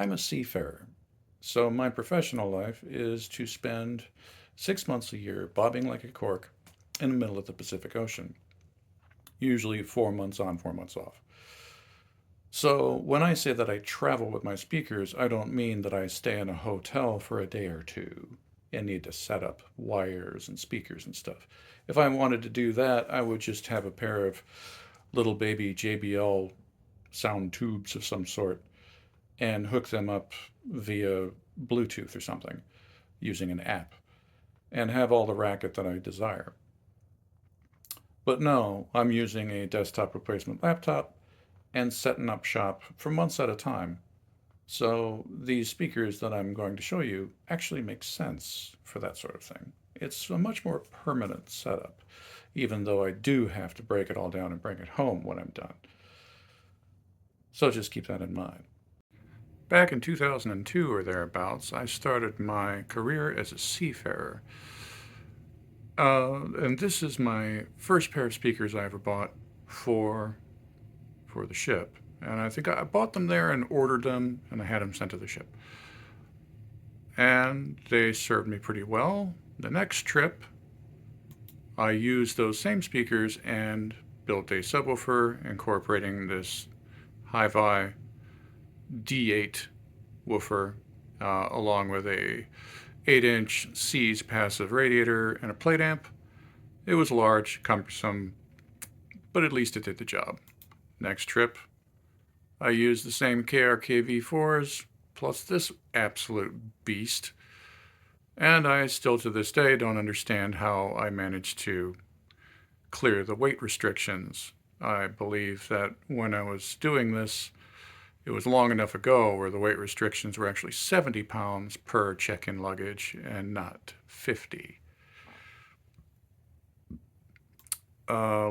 I'm a seafarer, so my professional life is to spend 6 months a year bobbing like a cork in the middle of the Pacific Ocean, usually 4 months on, 4 months off. So when I say that I travel with my speakers, I don't mean that I stay in a hotel for a day or two and need to set up wires and speakers and stuff. If I wanted to do that, I would just have a pair of little baby JBL sound tubes of some sort and hook them up via Bluetooth or something using an app and have all the racket that I desire. But no, I'm using a desktop replacement laptop and setting up shop for months at a time. So these speakers that I'm going to show you actually make sense for that sort of thing. It's a much more permanent setup, even though I do have to break it all down and bring it home when I'm done. So just keep that in mind. Back in 2002 or thereabouts, I started my career as a seafarer. And this is my first pair of speakers I ever bought for the ship. And I think I bought them there and ordered them, and I had them sent to the ship. And they served me pretty well. The next trip, I used those same speakers and built a subwoofer incorporating this Hi-Fi D8 woofer, along with a 8-inch Seas passive radiator and a plate amp. It was large, cumbersome, but at least it did the job. Next trip, I used the same KRK V4s plus this absolute beast, and I still to this day don't understand how I managed to clear the weight restrictions. I believe that when I was doing this, it was long enough ago where the weight restrictions were actually 70 pounds per check-in luggage and not 50.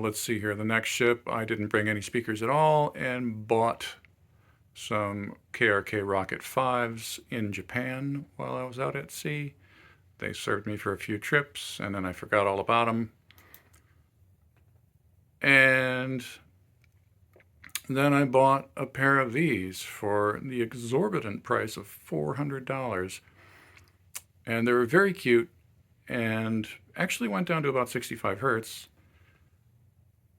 Let's see here. The next ship, I didn't bring any speakers at all and bought some KRK Rocket 5s in Japan while I was out at sea. They served me for a few trips, and then I forgot all about them. And then I bought a pair of these for the exorbitant price of $400. And they were very cute and actually went down to about 65 hertz.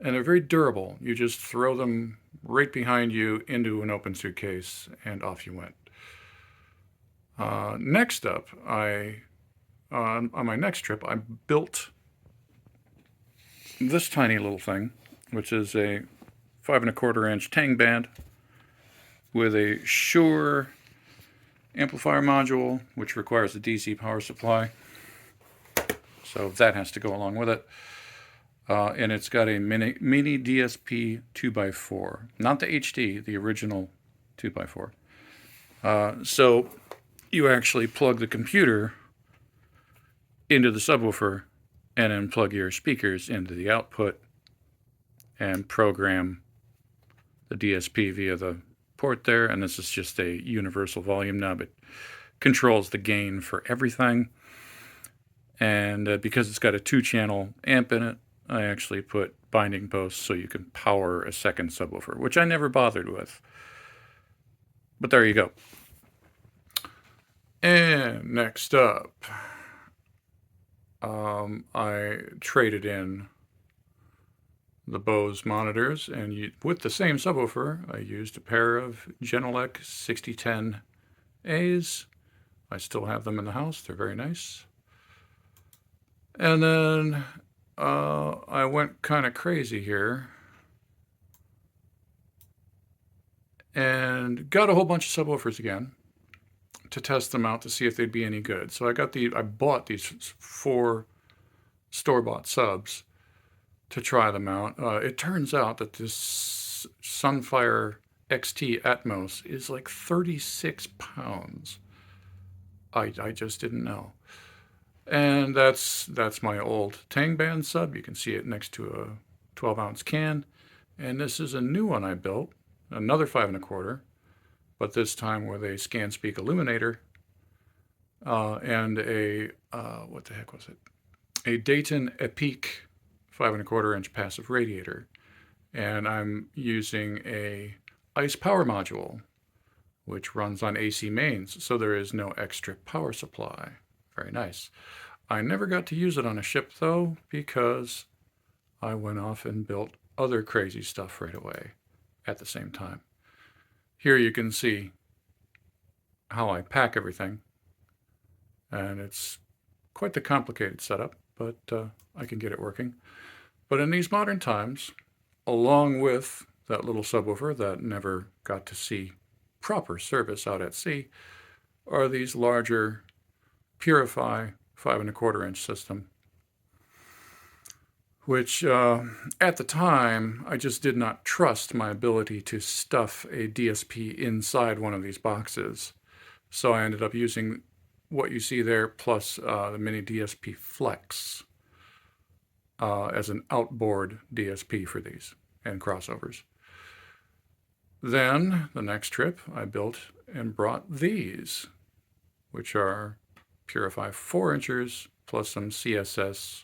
And they're very durable. You just throw them right behind you into an open suitcase, and off you went. Next up, on my next trip, I built this tiny little thing, which is a 5¼ inch Tang band with a Shure amplifier module, which requires a DC power supply. So that has to go along with it. And it's got a mini DSP 2x4, not the HD, the original 2x4. So you actually plug the computer into the subwoofer and then plug your speakers into the output and program the DSP via the port there. And this is just a universal volume knob. It controls the gain for everything. And because it's got a 2-channel amp in it, I actually put binding posts so you can power a second subwoofer, which I never bothered with. But there you go. And next up, I traded in the Bose monitors, and with the same subwoofer, I used a pair of Genelec 6010As. I still have them in the house. They're very nice. And then I went kind of crazy here and got a whole bunch of subwoofers again to test them out to see if they'd be any good. So I bought these 4 store-bought subs to try them out. It turns out that this Sunfire XT Atmos is like 36 pounds. I just didn't know. And that's my old Tang band sub. You can see it next to a 12-ounce can. And this is a new one I built, another 5¼ but this time with a ScanSpeak illuminator and a, what the heck was it? A Dayton Epique 5¼ inch passive radiator. And I'm using a ICE power module which runs on AC mains, so there is no extra power supply. Very nice. I never got to use it on a ship, though, because I went off and built other crazy stuff right away at the same time. Here you can see how I pack everything, and it's quite the complicated setup, but I can get it working. But in these modern times, along with that little subwoofer that never got to see proper service out at sea, are these larger Purify 5¼ inch system, which at the time I just did not trust my ability to stuff a DSP inside one of these boxes. So I ended up using what you see there plus the Mini DSP Flex as an outboard DSP for these and crossovers. Then the next trip I built and brought these, which are Purify 4 inches plus some CSS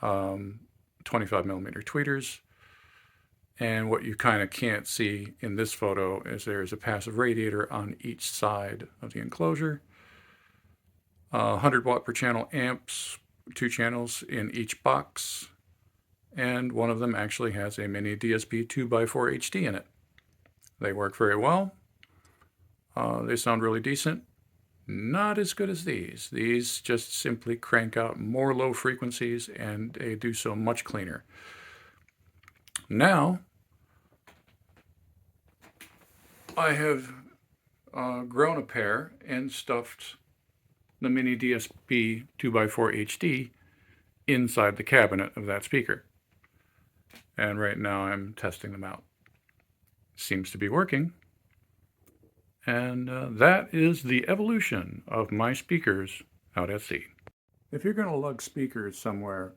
25mm tweeters. And what you kind of can't see in this photo is there is a passive radiator on each side of the enclosure. 100 watt per channel amps, 2 channels in each box, and one of them actually has a Mini DSP 2x4 HD in it. They work very well. They sound really decent. Not as good as these. These just simply crank out more low frequencies, and they do so much cleaner. Now, I have grown a pair and stuffed the Mini DSP 2x4 HD inside the cabinet of that speaker. And right now I'm testing them out. Seems to be working. And that is the evolution of my speakers out at sea. If you're going to lug speakers somewhere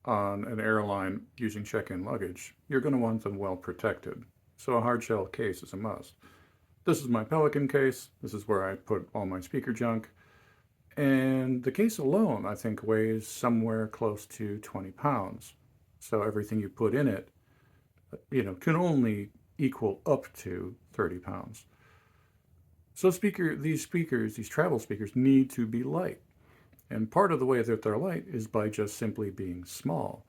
on an airline using check-in luggage, you're going to want them well protected. So a hardshell case is a must. This is my Pelican case. This is where I put all my speaker junk. And the case alone, I think, weighs somewhere close to 20 pounds. So everything you put in it, can only equal up to 30 pounds. So these travel speakers need to be light. And part of the way that they're light is by just simply being small.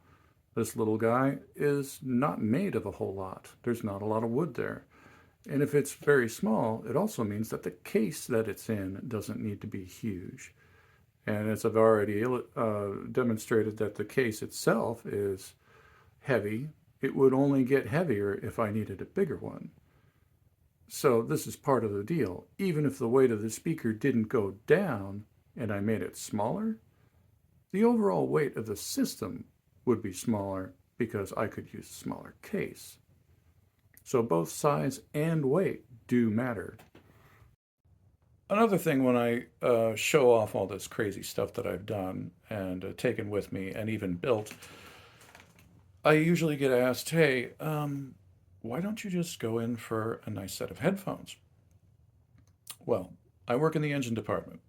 This little guy is not made of a whole lot. There's not a lot of wood there. And if it's very small, it also means that the case that it's in doesn't need to be huge. And as I've already demonstrated that the case itself is heavy, it would only get heavier if I needed a bigger one. So this is part of the deal. Even if the weight of the speaker didn't go down and I made it smaller, the overall weight of the system would be smaller because I could use a smaller case. So both size and weight do matter. Another thing when I show off all this crazy stuff that I've done and taken with me and even built, I usually get asked, hey, why don't you just go in for a nice set of headphones? Well, I work in the engine department,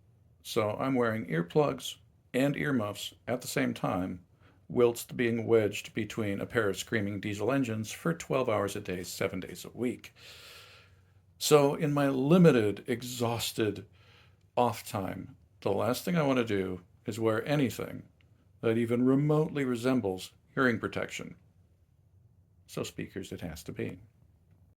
so I'm wearing earplugs and earmuffs at the same time, whilst being wedged between a pair of screaming diesel engines for 12 hours a day, 7 days a week. So in my limited, exhausted off time, the last thing I want to do is wear anything that even remotely resembles hearing protection. So speakers it has to be.